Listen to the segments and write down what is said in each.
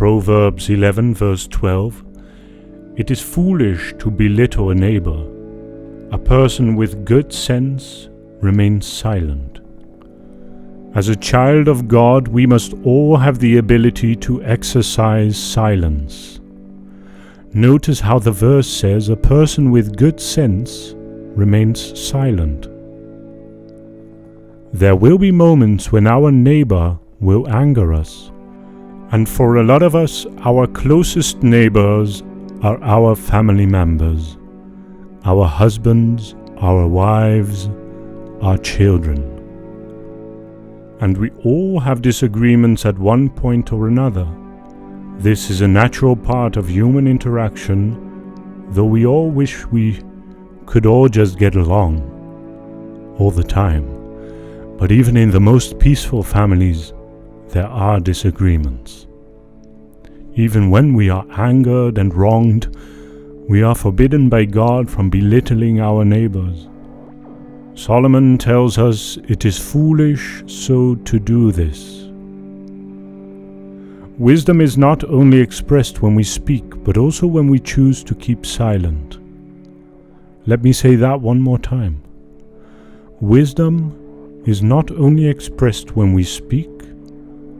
Proverbs 11 verse 12. It is foolish to belittle a neighbor. A person with good sense remains silent. As a child of God, we must all have the ability to exercise silence. Notice how the verse says a person with good sense remains silent. There will be moments when our neighbor will anger us, and for a lot of us, our closest neighbors are our family members, our husbands, our wives, our children. And we all have disagreements at one point or another. This is a natural part of human interaction, though we all wish we could all just get along all the time. But even in the most peaceful families, there are disagreements. Even when we are angered and wronged, we are forbidden by God from belittling our neighbors. Solomon tells us it is foolish so to do this. Wisdom is not only expressed when we speak, but also when we choose to keep silent. Let me say that one more time. Wisdom is not only expressed when we speak,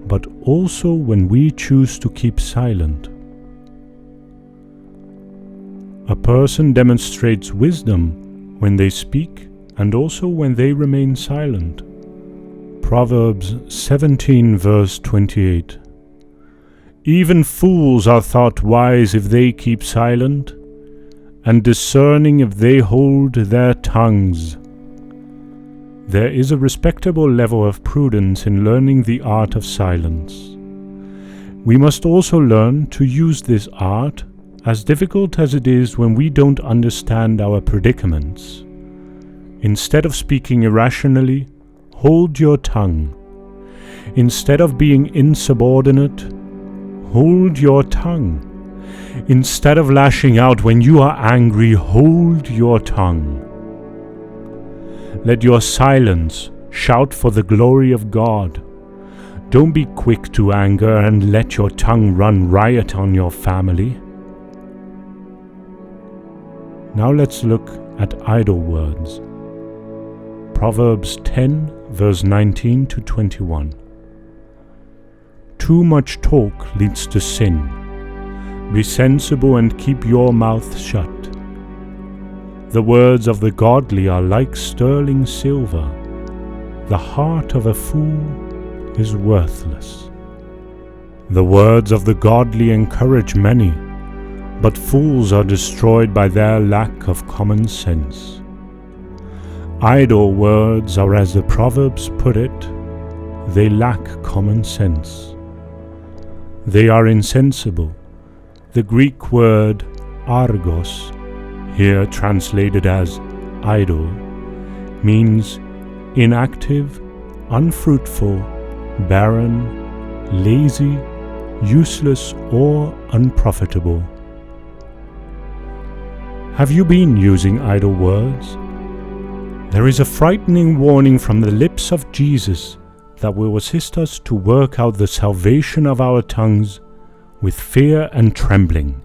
but also when we choose to keep silent. A person demonstrates wisdom when they speak and also when they remain silent. Proverbs 17 verse 28. Even fools are thought wise if they keep silent, and discerning if they hold their tongues. There is a respectable level of prudence in learning the art of silence. We must also learn to use this art, as difficult as it is when we don't understand our predicaments. Instead of speaking irrationally, hold your tongue. Instead of being insubordinate, hold your tongue. Instead of lashing out when you are angry, hold your tongue. Let your silence shout for the glory of God. Don't be quick to anger and let your tongue run riot on your family. Now let's look at idle words. Proverbs 10 verse 19 to 21. Too much talk leads to sin. Be sensible and keep your mouth shut. The words of the godly are like sterling silver. The heart of a fool is worthless. The words of the godly encourage many, but fools are destroyed by their lack of common sense. Idle words are, as the Proverbs put it, they lack common sense. They are insensible. The Greek word argos, here translated as idle, means inactive, unfruitful, barren, lazy, useless, or unprofitable. Have you been using idle words? There is a frightening warning from the lips of Jesus that will assist us to work out the salvation of our tongues with fear and trembling.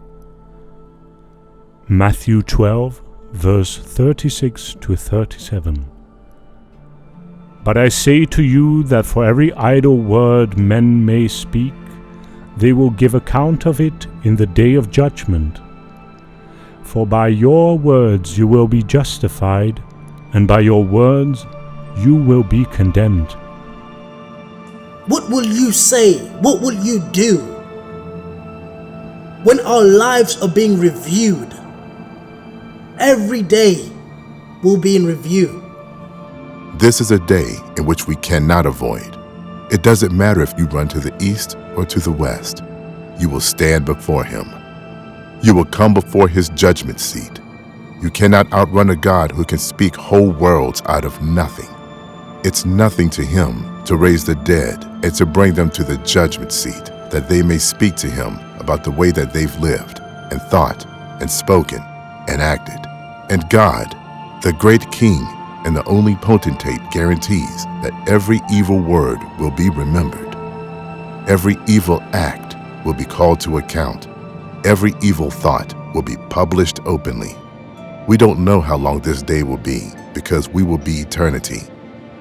Matthew 12, verse 36 to 37. But I say to you that for every idle word men may speak, they will give account of it in the day of judgment. For by your words you will be justified, and by your words you will be condemned. What will you say? What will you do when our lives are being reviewed? Every day will be in review. This is a day in which we cannot avoid. It doesn't matter if you run to the east or to the west. You will stand before him. You will come before his judgment seat. You cannot outrun a God who can speak whole worlds out of nothing. It's nothing to him to raise the dead and to bring them to the judgment seat, that they may speak to him about the way that they've lived and thought and spoken and acted. And God, the great King and the only potentate, guarantees that every evil word will be remembered. Every evil act will be called to account. Every evil thought will be published openly. We don't know how long this day will be because we will be eternity.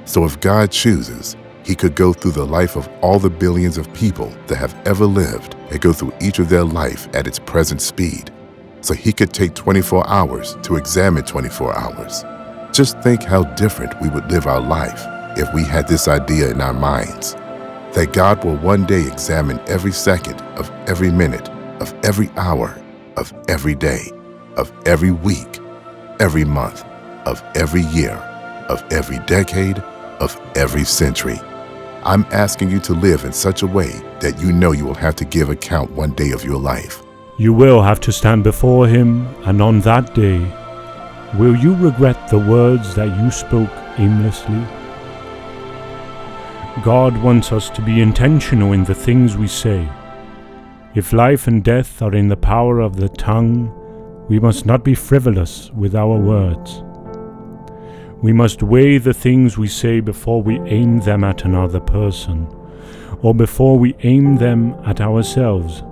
So if God chooses, He could go through the life of all the billions of people that have ever lived and go through each of their life at its present speed. So He could take 24 hours to examine 24 hours. Just think how different we would live our life if we had this idea in our minds, that God will one day examine every second of every minute, of every hour, of every day, of every week, every month, of every year, of every decade, of every century. I'm asking you to live in such a way that you know you will have to give account one day of your life. You will have to stand before Him, and on that day, will you regret the words that you spoke aimlessly? God wants us to be intentional in the things we say. If life and death are in the power of the tongue, we must not be frivolous with our words. We must weigh the things we say before we aim them at another person, or before we aim them at ourselves.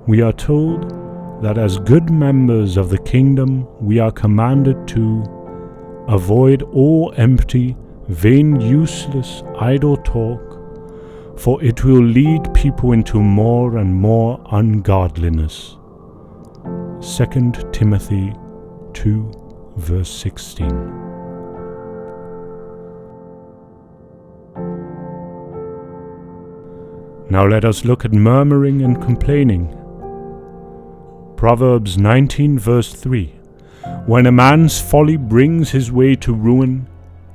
We are told that as good members of the kingdom, we are commanded to avoid all empty, vain, useless, idle talk, for it will lead people into more and more ungodliness. 2 Timothy 2, verse 16. Now let us look at murmuring and complaining. Proverbs 19, verse 3. When a man's folly brings his way to ruin,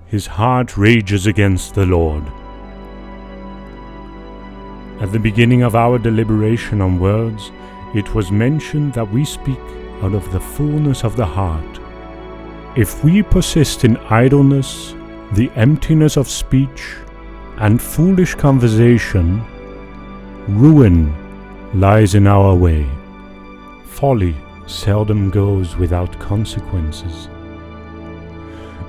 his heart rages against the Lord. At the beginning of our deliberation on words, it was mentioned that we speak out of the fullness of the heart. If we persist in idleness, the emptiness of speech, and foolish conversation, ruin lies in our way. Folly seldom goes without consequences.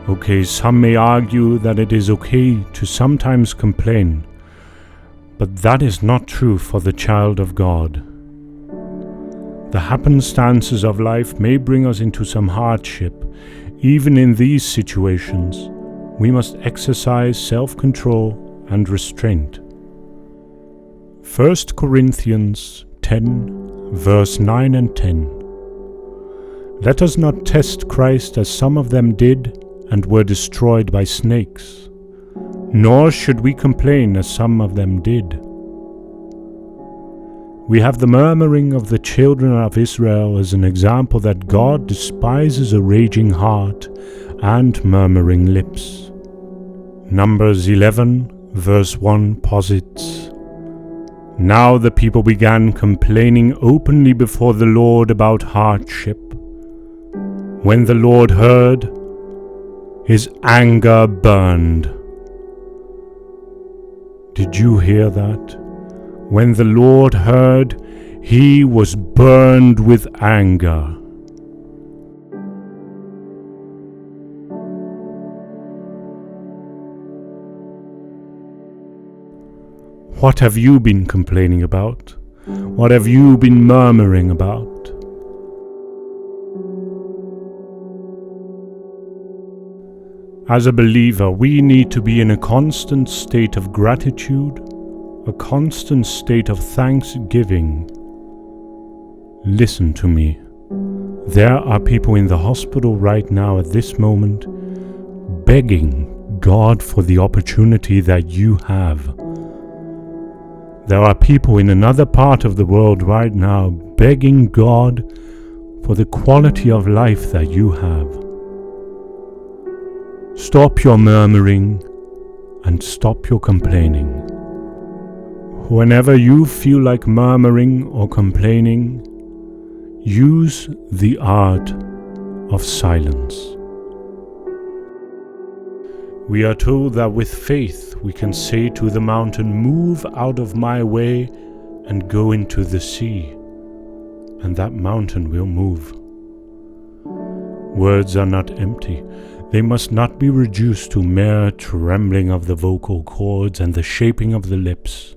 Okay, some may argue that it is okay to sometimes complain, but that is not true for the child of God. The happenstances of life may bring us into some hardship. Even in these situations, we must exercise self-control and restraint. 1 Corinthians 10, verse 9 and 10. Let us not test Christ as some of them did and were destroyed by snakes, nor should we complain as some of them did. We have the murmuring of the children of Israel as an example that God despises a raging heart and murmuring lips. Numbers 11, verse 1 posits, Now the people began complaining openly before the Lord about hardship. When the Lord heard, His anger burned. Did you hear that? When the Lord heard, He was burned with anger. What have you been complaining about? What have you been murmuring about? As a believer, we need to be in a constant state of gratitude, a constant state of thanksgiving. Listen to me. There are people in the hospital right now at this moment begging God for the opportunity that you have. There are people in another part of the world right now begging God for the quality of life that you have. Stop your murmuring and stop your complaining. Whenever you feel like murmuring or complaining, use the art of silence. We are told that with faith we can say to the mountain, "Move out of my way and go into the sea," and that mountain will move. Words are not empty. They must not be reduced to mere trembling of the vocal cords and the shaping of the lips.